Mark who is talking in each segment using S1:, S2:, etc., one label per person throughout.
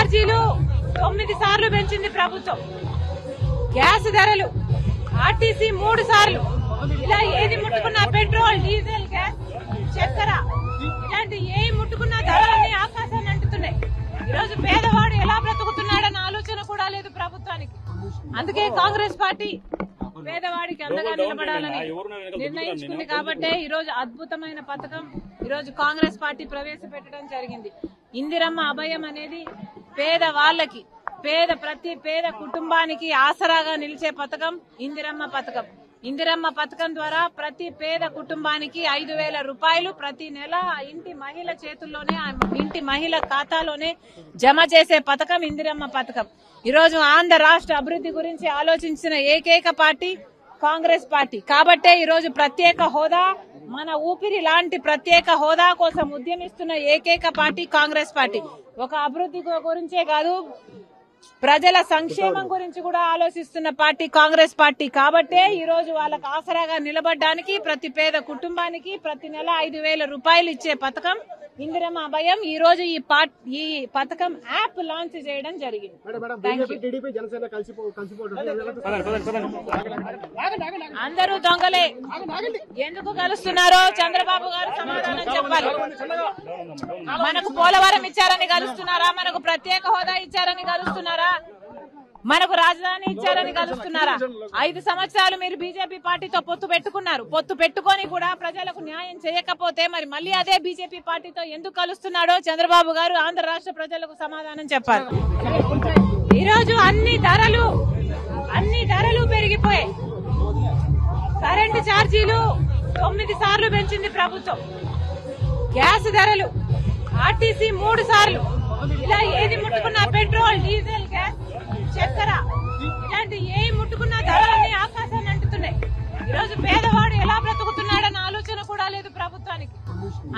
S1: ఛార్జీలు 9 సార్లు పెంచింది ప్రభుత్వం. గ్యాస్ ధరలు ఆర్టీసీ 3 సార్లు. ఇలా ఏది ముట్టుకున్నా పెట్రోల్, డీజిల్, గ్యాస్, చక్కెర ఇలాంటి ఏది ముట్టుకున్నా ధరలన్నీ ఆకాశాన్ని అంటుతున్నాయి. ఈరోజు పేదవాడు ఎలా బ్రతుకుతున్నాడన్న ఆలోచన కూడా లేదు ప్రభుత్వానికి. అందుకే కాంగ్రెస్ పార్టీ పేదవాడికి అండగా నిలబడాలని నిర్ణయించుకుంది. కాబట్టి ఈ రోజు అద్భుతమైన పథకం ఈరోజు కాంగ్రెస్ పార్టీ ప్రవేశపెట్టడం జరిగింది. ఇందిరమ్మ అభయం అనేది పేదవాళ్లకి, ప్రతి పేద కుటుంబానికి ఆసరాగా నిలిచే పథకం ఇందిరమ్మ పథకం. ఇందిరమ్మ పథకం ద్వారా ప్రతి పేద కుటుంబానికి 5,000 రూపాయలు ప్రతి నెల ఇంటి మహిళ చేతుల్లోనే, ఇంటి మహిళ ఖాతాలోనే జమ చేసే పథకం ఇందిరమ్మ పథకం. ఈరోజు ఆంధ్ర రాష్ట్ర అభివృద్ధి గురించి ఆలోచించిన ఏకైక పార్టీ కాంగ్రెస్ పార్టీ. కాబట్టే ఈరోజు ప్రత్యేక హోదా, మన ఊపిరి లాంటి ప్రత్యేక హోదా కోసం ఉద్యమిస్తున్న ఏకైక పార్టీ కాంగ్రెస్ పార్టీ. ఒక అభివృద్ధి గురించే కాదు, ప్రజల సంక్షేమం గురించి కూడా ఆలోచిస్తున్న పార్టీ కాంగ్రెస్ పార్టీ. కాబట్టే ఈ రోజు వాళ్ళకు ఆసరాగా నిలబడడానికి ప్రతి పేద కుటుంబానికి ప్రతి నెల 5,000 రూపాయలు ఇచ్చే పథకం ఇందిరమ్మ అభయం. ఈ రోజు ఈ పథకం యాప్ లాంచ్ చేయడం జరిగింది. అందరూ దొంగలే, ఎందుకు కలుస్తున్నారో చంద్రబాబు గారు సమాధానం చెప్పాలి. మనకు పోలవరం ఇచ్చారని కలుస్తున్నారా? మనకు ప్రత్యేక హోదా ఇచ్చారని కలుస్తున్నారా? మనకు రాజధాని ఇచ్చారని కలుస్తున్నారా? 5 సంవత్సరాలు మీరు బీజేపీ పార్టీతో పొత్తు పెట్టుకున్నారు. పొత్తు పెట్టుకొని కూడా ప్రజలకు న్యాయం చేయకపోతే మరి మళ్ళీ అదే బీజేపీ పార్టీతో ఎందుకు కలుస్తున్నాడో చంద్రబాబు గారు ఆంధ్ర రాష్ట్ర ప్రజలకు సమాధానం చెప్పాలి. ఈరోజు అన్ని ధరలు పెరిగిపోయాయి. కరెంటు ఛార్జీలు 9 సార్లు పెంచింది ప్రభుత్వం. గ్యాస్ ధరలు ఆర్టీసీ 3 సార్లు. ఇలా ఏది ముట్టుకున్నా పెట్రోల్, డీజిల్, గ్యాస్, చక్కెర ఇలాంటి ఏది ముట్టుకున్నా ధరలన్నీ ఆకాశాన్ని అంటుతున్నాయి. ఈరోజు పేదవాడు ఎలా బ్రతుకుతున్నాడన్న ఆలోచన కూడా లేదు ప్రభుత్వానికి.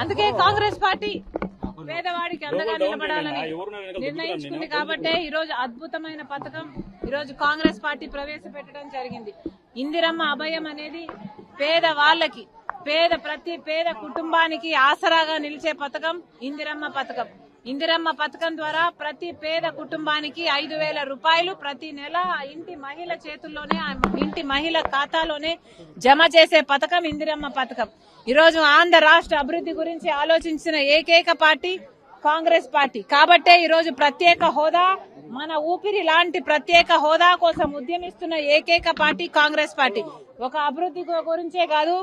S1: అందుకే కాంగ్రెస్ పార్టీ పేదవాడికి అండగా నిలబడాలని నిర్ణయించుకుంది. కాబట్టే ఈ రోజు అద్భుతమైన పథకం ఈరోజు కాంగ్రెస్ పార్టీ ప్రవేశపెట్టడం జరిగింది. ఇందిరమ్మ అభయం అనేది పేదవాళ్లకి, ప్రతి పేద కుటుంబానికి ఆసరాగా నిలిచే పథకం ఇందిరమ్మ పథకం. ఇందిరమ్మ పథకం ద్వారా ప్రతి పేద కుటుంబానికి 5,000 రూపాయలు ప్రతి నెల ఇంటి మహిళ చేతుల్లోనే, ఇంటి మహిళ ఖాతాలోనే జమ చేసే పథకం ఇందిరమ్మ పథకం. ఈరోజు ఆంధ్ర రాష్ట్ర అభివృద్ధి గురించి ఆలోచించిన ఏకైక పార్టీ కాంగ్రెస్ పార్టీ. కాబట్టే ఈరోజు ప్రత్యేక హోదా, మన ఊపిరి లాంటి ప్రత్యేక హోదా కోసం ఉద్యమిస్తున్న ఏకైక పార్టీ కాంగ్రెస్ పార్టీ. ఒక అభివృద్ధి గురించే కాదు,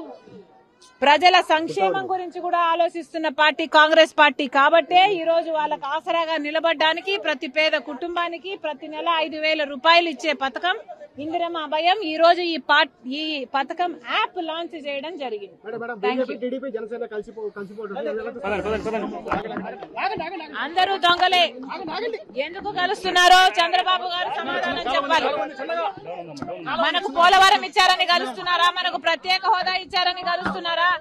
S1: ప్రజల సంక్షేమం గురించి కూడా ఆలోచిస్తున్న పార్టీ కాంగ్రెస్ పార్టీ. కాబట్టే ఈ రోజు వాళ్ళకు ఆసరాగా నిలబడడానికి ప్రతి పేద కుటుంబానికి ప్రతి నెల 5,000 రూపాయలు ఇచ్చే పథకం ఇందిరమ్మ అభయం. ఈ రోజు ఈ పథకం యాప్ లాంచ్ చేయడం జరిగింది. అందరూ దొంగలే, ఎందుకు కలుస్తున్నారో చంద్రబాబు గారు సమాధానం చెప్పాలి. మనకు పోలవరం ఇచ్చారని కలుస్తున్నారా? మనకు ప్రత్యేక హోదా ఇచ్చారని కలుస్తున్నారా?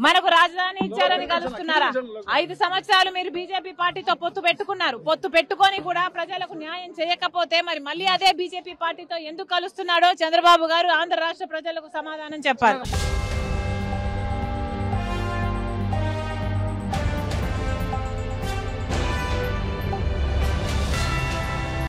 S1: మనకు రాజధాని ఇచ్చారని కలుస్తున్నారా? 5 సంవత్సరాలు మీరు బీజేపీ పార్టీతో పొత్తు పెట్టుకున్నారు. పొత్తు పెట్టుకొని కూడా ప్రజలకు న్యాయం చేయకపోతే మరి మళ్ళీ అదే బీజేపీ పార్టీతో ఎందుకు కలుస్తున్నాడో చంద్రబాబు గారు ఆంధ్ర రాష్ట్ర ప్రజలకు సమాధానం చెప్పాలి.